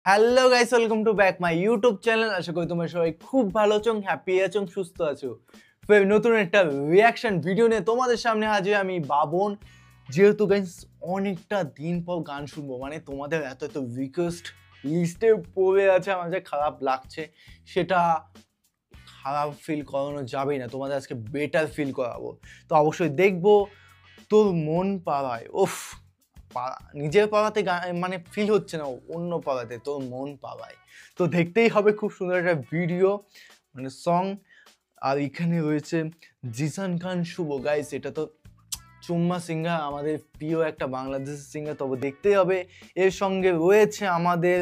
Hello guys, welcome to back my YouTube channel. আশা করি তোমরা সবাই খুব ভালো আছো, হ্যাপি আছো, সুস্থ আছো। নতুন একটা রিয়াকশন ভিডিও নিয়ে তোমাদের সামনে হাজির আমি বাবন। যেহেতু গাইস অনেকটা দিন পর গান শুনবো, মানে তোমাদের এত এত রিকোয়েস্ট লিস্টে পড়ে আছে, আমার যে খারাপ লাগছে সেটা খারাপ ফিল করানো যাবেই না, তোমাদের আজকে বেটার ফিল করাবো। তো অবশ্যই দেখবো তোর মন পাড়ায়। ওফ, নিজের পাড়াতে মানে ফিল হচ্ছে না, অন্য পাড়াতে তোর মন পাড়ায়। তো দেখতেই হবে, খুব সুন্দর একটা ভিডিও মানে সং। আর এখানে রয়েছে জিসান খান শুভ। গাইস এটা তো চুম্মা সিঙ্গার, আমাদের প্রিয় একটা বাংলাদেশের সিঙ্গার, তবে দেখতেই হবে। এর সঙ্গে রয়েছে আমাদের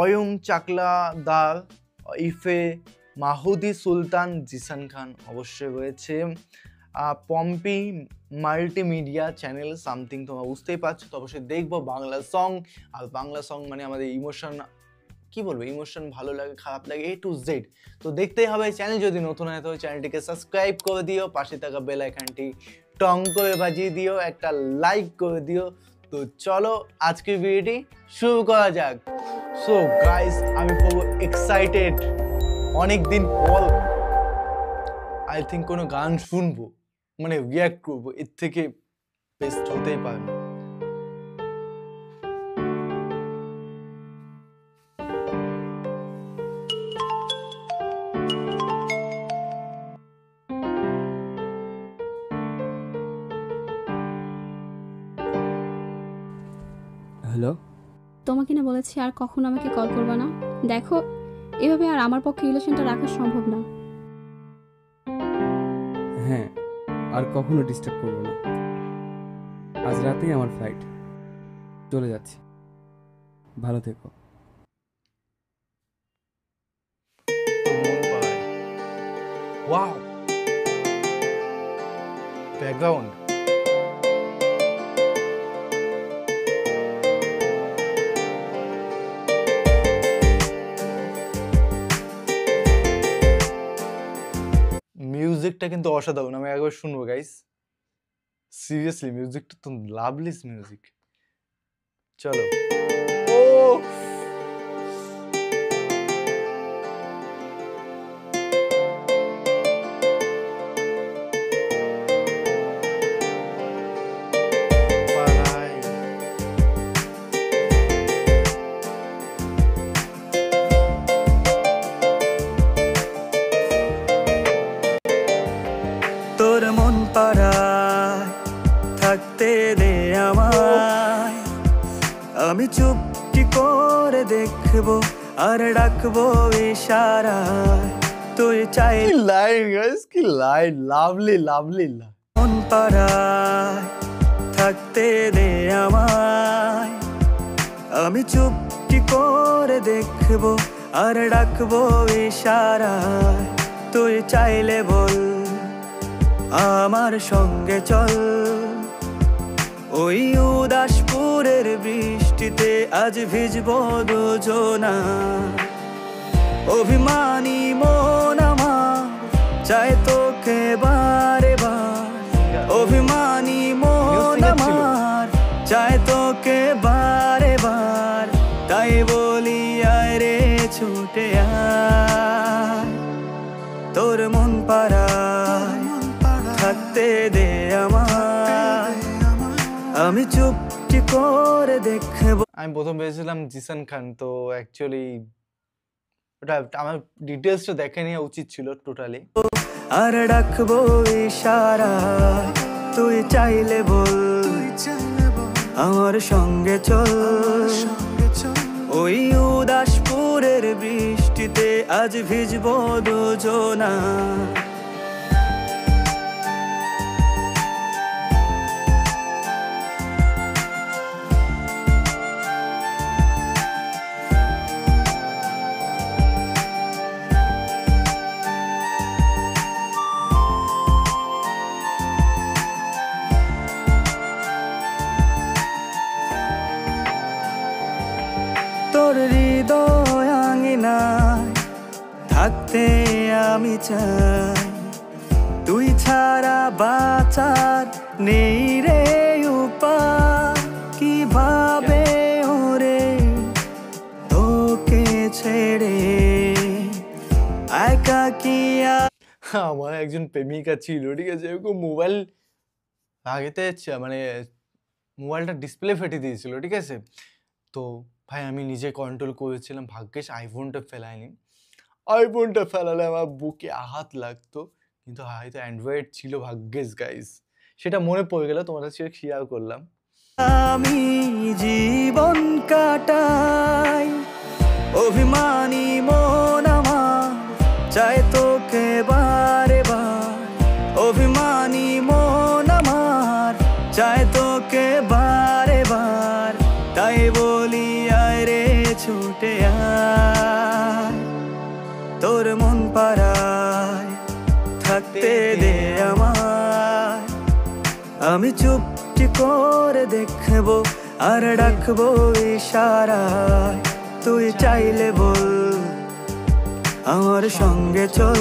অয়ং চাকলাদার, ইফে, মাহুদি সুলতান, জিসান খান অবশ্যই রয়েছে, পম্পি মাল্টিমিডিয়া চ্যানেল সামথিং, তোমরা বুঝতেই পারছো। তো অবশ্যই দেখবো বাংলা সং। আর বাংলা সং মানে আমাদের ইমোশন, কি বলবো, ইমোশন ভালো লাগে খারাপ লাগে A to Z। তো দেখতেই হবে। চ্যানেল যদি নতুন হয় তো চ্যানেলটিকে সাবস্ক্রাইব করে দিও, পাশে থাকা বেল আইকনটি টং করে বাজিয়ে দিও, একটা লাইক করে দিও। তো চলো আজকের ভিডিওটি শুরু করা যাক। সো গাইস, আমি খুব এক্সাইটেড, অনেকদিন পর আই থিঙ্ক কোনো গান শুনবো, মানে রিয়াক্ট করবো, এর থেকে বেস্ট হতেই পারে না। হ্যালো, তোমাকে না বলেছি আর কখনো আমাকে কল করবে না। দেখো, এভাবে আর আমার পক্ষে রিলেশনটা রাখা সম্ভব না। হ্যাঁ, আর কখনো ডিস্টার্ব করবো না। আজ রাতেই আমার ফ্লাইট, চলে যাচ্ছি। ভালো থেকো। ওয়াও, ব্যাকগ্রাউন্ড মিউজিকটা কিন্তু অসাধারণ, আমি একবার শুনবো গাইস। সিরিয়াসলি মিউজিকটা তো লাভলিস মিউজিক। চলো। ও পারাই, তোর মন পাড়ায় থাকতে দে আমায়, আমি চুপটি করে দেখবো আর ডাকবো ইশারায়। তুই চাই কি লাইন গাইস, কি লাইন, লাভলি লাভলি। মন পাড়ায় থাকতে দে আমায়, আমি চুপটি করে দেখবো আর ডাকবো ইশারায়। তুই চাইলে বল আমার সঙ্গে চল, ওই উদাসপুরের বৃষ্টিতে আজ ভিজবো দুজনা। অভিমানী মন আমার চায় তোকে বারে বার, অভিমানী মন আমার চায় তোকে বারে বার। তাই বলি আয় রে ছুটে আয়, তোর মন পাড়ায় থাকতে দে আমায়, আমি চুপটি করে দেখবো। আমি প্রথম ভেবেছিলাম জিসান খান, তো অ্যাকচুয়ালি ওটা আমার ডিটেলসটা দেখে নেওয়া উচিত ছিল টোটালি। আর ডাকবো ইশারায়, তুই চাইলে বল আমার সঙ্গে চল, ওই উদাসপুরের বৃষ্টিতে আজ ভিজবো দুজনা। তোর হৃদয় আঙিনায় থাকতে আমি চাই, তুই ছাড়া বাঁচার নেই রে উপায়। কিভাবে ওরে ছেড়ে একাকিয়া। আমার একজন প্রেমিকা ছিল, ঠিক আছে, এরকম মোবাইল আগেতে মানে মোবাইলটা ডিসপ্লে ফেটে দিয়েছিল, ঠিক আছে। তো ভাই আমি নিজে কন্ট্রোল করেছিলাম, ভাগ্যিস আইফোনটা ফেলাইনি। আইফোনটা ফেলালে আমার বুকে আঘাত লাগতো, কিন্তু হয়তো অ্যান্ড্রয়েড ছিল, ভাগ্যিস গাইস। সেটা মনে পড়ে গেল, তোমার সাথে শেয়ার করলাম। আমি জীবন কাটাই অভিমানী মন আমার চাই তোকে বারে বার। অভিমানী মন আমার চাই তোকে বারে বার। তাই বলি আয় রে ছুটে আয়, তোর মন পাড়ায় থাকতে দে আমায়। আমি চুপটি করে দেখবো আর ডাকবো ইশারায়। তুই চাইলে বল আমার সঙ্গে চল।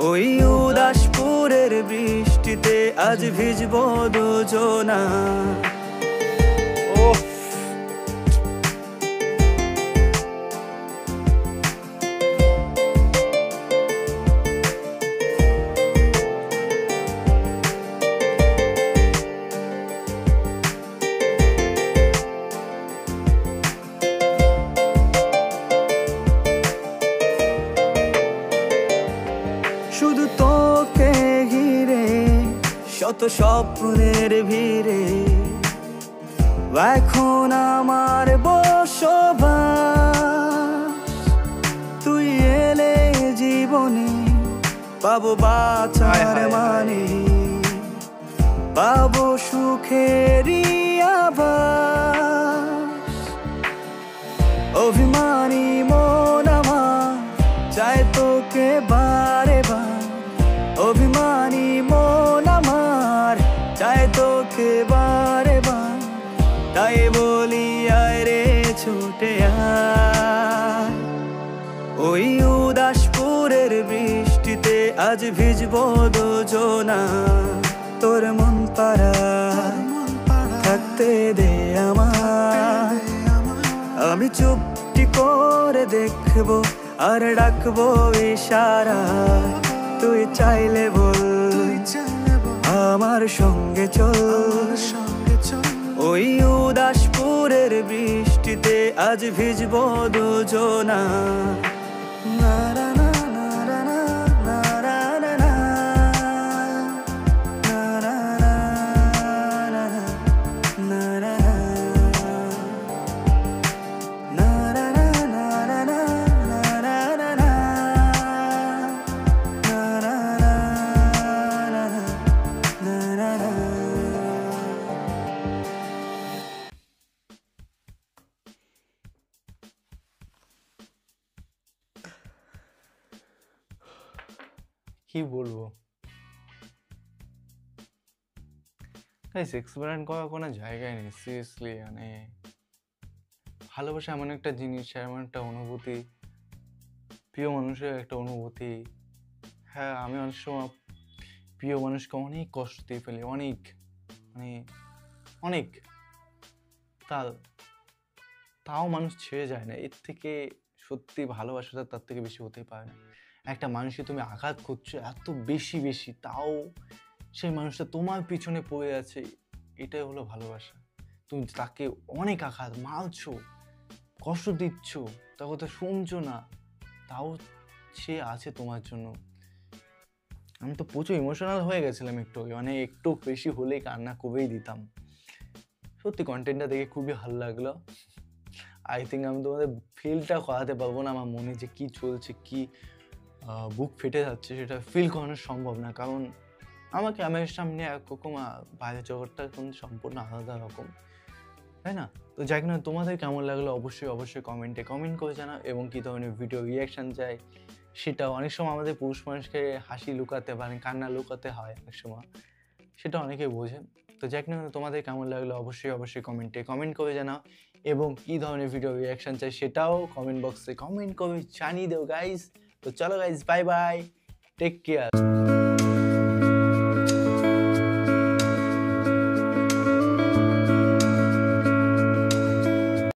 ওই উদাসপুরের বৃষ্টিতে আজ ভিজবো দুজনা। ওহ, শুধু তোকে ঘিরে শত স্বপ্নের ভিড়ে এখন আমার বসবাস। তুই এলে জীবনে পাবো বাঁচার মানে, পাবো সুখেরই আভাস। অভিমানী মন আমার চাই তোকে বারে বার। অভিমানী মন আমার চাই তোকে বারে বার। তাই বলি আয় রে ছুটে আয়। ওই উদাসপুরের বৃষ্টিতে আজ ভিজবো দুজনা। তোর মন পাড়ায় থাকতে দে আমায়। আমি চুপটি করে দেখবো আর ডাকবো ইশারায়। তুই চাইলে বল আমার সঙ্গে চল। ওই উদাসপুরের বৃষ্টিতে আজ ভিজবো দুজনা। না না না না না না না না না না না না না না। কি বলবো গাইস, এক্সপ্লেন করার কোনো জায়গায় নেই সিরিয়াসলি। মানে ভালোবাসা এমন একটা জিনিস, এমন একটা অনুভূতি, প্রিয় মানুষের একটা অনুভূতি। হ্যাঁ, আমি অনেক সময় প্রিয় মানুষকে অনেক কষ্ট দিয়ে ফেলি, অনেক মানে অনেক। তাও মানুষ ছেড়ে যায় না। এর থেকে সত্যি ভালোবাসাটা তার থেকে বেশি হতে পারে না। একটা মানুষকে তুমি আঘাত করছো এত বেশি বেশি, তাও সেই মানুষটা তোমার পিছনে পড়ে আছে, এটাই হলো ভালোবাসা। তুমি তাকে অনেক আঘাত মারছো, কষ্ট দিচ্ছ, তার কথা শুনছো না, তাও সে আছে তোমার জন্য। আমি তো প্রচুর ইমোশনাল হয়ে গেছিলাম একটু, মানে একটু বেশি হলেই কান্না করেই দিতাম। সত্যি কন্টেন্টটা দেখে খুবই ভালো লাগলো। আই থিঙ্ক আমি তোমাদের ফিলটা করাতে পারবো না, আমার মনে যে কী চলছে, কি বুক ফেটে যাচ্ছে, সেটা ফিল করানো সম্ভব না। কারণ আমার ক্যামেরার সামনে একরকম, বাইরের জগৎটা কিন্তু সম্পূর্ণ আলাদা রকম, তাই না? তো যাই না, তোমাদের কেমন লাগলো অবশ্যই কমেন্টে কমেন্ট করে জানাও। এবং কী ধরনের ভিডিও রিয়াকশান চাই সেটাও। অনেক সময় আমাদের পুরুষ মানুষকে হাসি লুকাতে পারেন, কান্না লুকাতে হয় অনেক সময়, সেটা অনেকে বোঝেন। তো যাই না, তোমাদের কেমন লাগলো অবশ্যই কমেন্টে কমেন্ট করে জানাও। এবং কী ধরনের ভিডিও রিয়াকশান চাই সেটাও কমেন্ট বক্সে কমেন্ট করে জানিয়ে দেও গাইজ। তো চলো guys, bye bye, take care.